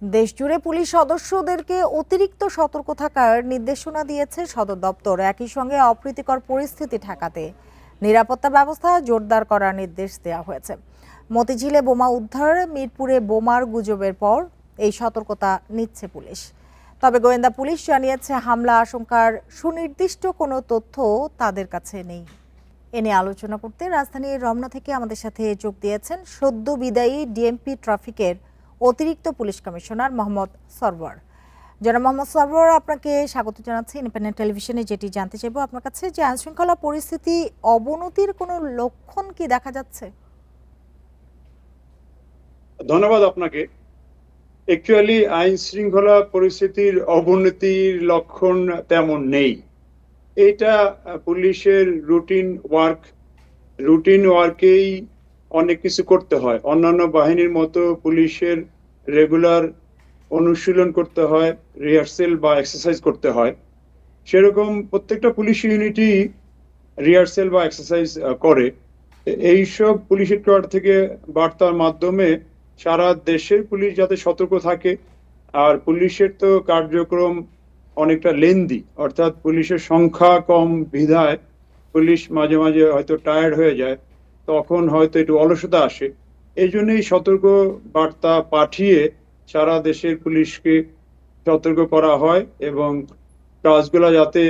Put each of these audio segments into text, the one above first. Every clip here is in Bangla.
দেশজুড়ে পুলিশ সদস্যদেরকে অতিরিক্ত সতর্ক থাকার নির্দেশনা দিয়েছে সদর দপ্তর। একই সঙ্গে অপ্রীতিকর পরিস্থিতি ঠেকাতে নিরাপত্তা ব্যবস্থা জোরদার করার নির্দেশ দেওয়া হয়েছে। মতিঝিলে বোমা উদ্ধার, মিরপুরে বোমার গুজবের পর এই সতর্কতা নিচ্ছে পুলিশ। তবে গোয়েন্দা পুলিশ জানিয়েছে হামলা আশঙ্কার সুনির্দিষ্ট কোনো তথ্য তাদের কাছে নেই। এ নিয়ে আলোচনা করতে রাজধানীর রমনা থেকে আমাদের সাথে যোগ দিয়েছেন সদ্য বিদায়ী ডিএমপি ট্রাফিকের অতিরিক্ত পুলিশ কমিশনার মোহাম্মদ সরওয়ার। জনাব মোহাম্মদ সরওয়ার, আপনাকে স্বাগত জানাচ্ছি ইন্ডিপেন্ডেন্ট টেলিভিশনে। যেটি জানতে চাইবো আপনার কাছে, যে আইনশৃঙ্খলা পরিস্থিতি অবনতির কোনো লক্ষণ কি দেখা যাচ্ছে? ধন্যবাদ আপনাকে। অ্যাকচুয়ালি আইন শৃঙ্খলা পরিস্থিতির অবনতির লক্ষণ তেমন নেই। এটা পুলিশের রুটিন ওয়ার্কেই অনেক কিছু করতে হয়। অন্যান্য বাহিনীর মতো পুলিশের রেগুলার অনুশীলন করতে হয়, রিহার্সেল বা এক্সারসাইজ করতে হয়। সেরকম প্রত্যেকটা পুলিশ ইউনিটই রিহার্সেল বা এক্সারসাইজ করে। এইসব পুলিশের কোয়ার্টার থেকে বার্তার মাধ্যমে সারা দেশের পুলিশ যাতে সতর্ক থাকে। আর পুলিশের তো কার্যক্রম অনেকটা লেন্দি, অর্থাৎ পুলিশের সংখ্যা কম বিধায় পুলিশ মাঝে মাঝে হয়তো টায়ার্ড হয়ে যায়, তখন হয়তো একটু অলসতা আসে। এই জন্যই সতর্ক বার্তা পাঠিয়ে সারা দেশের পুলিশকে সতর্ক করা হয় এবং কাজগুলো যাতে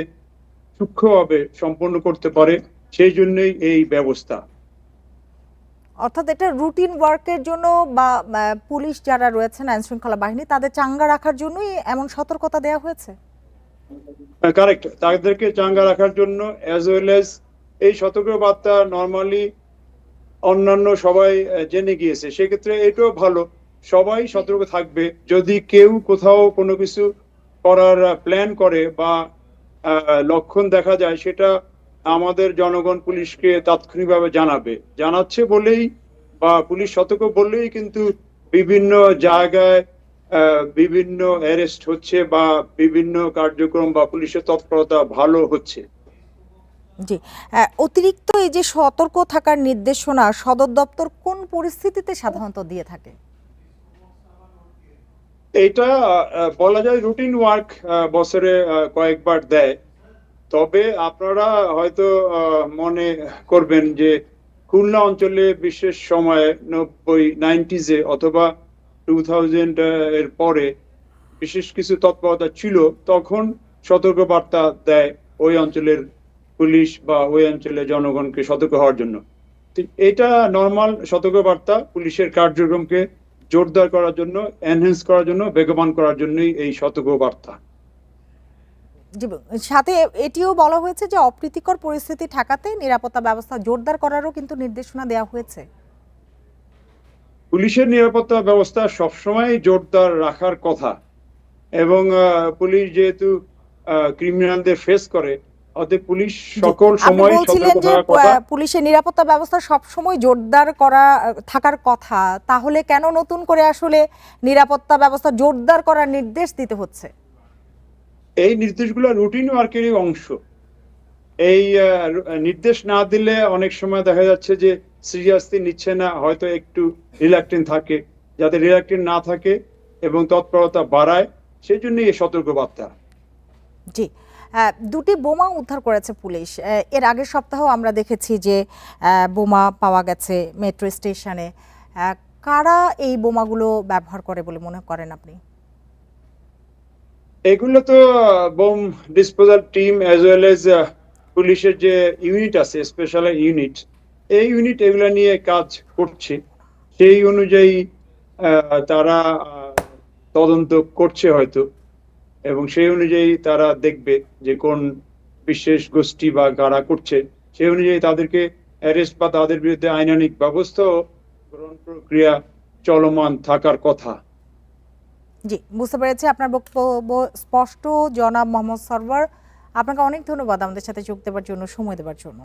সূক্ষ্মভাবে সম্পন্ন করতে পারে, সেই জন্যই এই ব্যবস্থা। অর্থাৎ এটা রুটিন ওয়ার্কের জন্য বা পুলিশ যারা রয়েছেন আইন শৃঙ্খলা বাহিনী তাদের চাঙ্গা রাখার জন্যই এমন সতর্কতা দেওয়া হয়েছে। কারেক্ট, তাদেরকে চাঙ্গা রাখার জন্য, অ্যাজ ওয়েল এজ এই সতর্ক বার্তা নর্মালি অন্যান্য সবাই জেনে গিয়েছে। সেক্ষেত্রে এটাও ভালো, সবাই সতর্ক থাকবে। যদি কেউ কোথাও কোনো কিছু করার প্ল্যান করে বা লক্ষণ দেখা যায়, সেটা আমাদের জনগণ পুলিশকে তাৎক্ষণিকভাবে জানাচ্ছে বলেই বা পুলিশ সতর্ক বললেই কিন্তু বিভিন্ন জায়গায় বিভিন্ন অ্যারেস্ট হচ্ছে বা বিভিন্ন কার্যক্রম বা পুলিশের তৎপরতা ভালো হচ্ছে। জি, অতিরিক্ত এই যে সতর্ক থাকার নির্দেশনা সদর দপ্তর কোন পরিস্থিতিতে সাধারণত দিয়ে থাকে? এটা বলা যায় রুটিন ওয়ার্ক বছরে কয়েকবার দেয়। তবে আপনারা হয়তো মনে করবেন যে খুলনা অঞ্চলে বিশেষ সময়ে 90s অথবা 2000 এর পরে বিশেষ কিছু তৎপরতা ছিল, তখন সতর্ক বার্তা দেয় ওই অঞ্চলের পুলিশ বা ওই অঞ্চলের জনগণকে সতর্ক হওয়ার জন্য। এটা নর্মাল সতর্ক বার্তা পুলিশের কার্যক্রমকে জোরদার করার জন্য, এনহ্যান্স করার জন্য, বেগবান করার জন্যই এই সতর্ক বার্তা। সাথে এটিও বলা হয়েছে যে অপ্রীতিকর পরিস্থিতি ঠেকাতে নিরাপত্তা ব্যবস্থা জোরদার করারও কিন্তু নির্দেশনা দেওয়া হয়েছে। পুলিশের নিরাপত্তা ব্যবস্থা সবসময় জোরদার রাখার কথা, এবং পুলিশ যেহেতু ক্রিমিনালদের ফেস করে, অতএব পুলিশ সকল সময় বলছিলেন যে পুলিশের নিরাপত্তা ব্যবস্থা সবসময় জোরদার করা থাকার কথা, তাহলে কেন নতুন করে আসলে নিরাপত্তা ব্যবস্থা জোরদার করার নির্দেশ দিতে হচ্ছে? এই নির্দেশগুলো রুটিন ওয়ার্কেরই অংশ। এই নির্দেশ না দিলে অনেক সময় দেখা যাচ্ছে যে সিরিয়াসলি নিচ্ছে না, হয়তো একটু রিল্যাক্টেন্ট থাকে। যাতে রিল্যাক্টেন্ট না থাকে এবং তৎপরতা বাড়ায়, সেই জন্যই এই সতর্কবার্তা। জি, দুটি বোমা উদ্ধার করেছে পুলিশ। এর আগের সপ্তাহ আমরা দেখেছি যে বোমা পাওয়া গেছে মেট্রো স্টেশনে। কারা এই বোমাগুলো ব্যবহার করে বলে মনে করেন আপনি? এগুলো তো bomb disposal team as well as পুলিশের যে ইউনিট আছে, স্পেশাল ইউনিট, এই ইউনিট এগুলো নিয়ে কাজ করছে। সেই অনুযায়ী তারা তদন্ত করছে হয়তো, এবং সেই অনুযায়ী তারা দেখবে যে কোন বিশেষ গোষ্ঠী বা কারা করছে। সেই অনুযায়ী তাদেরকে অ্যারেস্ট বা তাদের বিরুদ্ধে আইনানুগ ব্যবস্থাও গ্রহণ প্রক্রিয়া চলমান থাকার কথা। জি, বুঝতে পেরেছি। আপনার বক্তব্য স্পষ্ট জনাব মোহাম্মদ সরওয়ার। আপনাকে অনেক ধন্যবাদ আমাদের সাথে যোগ দেওয়ার জন্য, সময় দেওয়ার জন্য।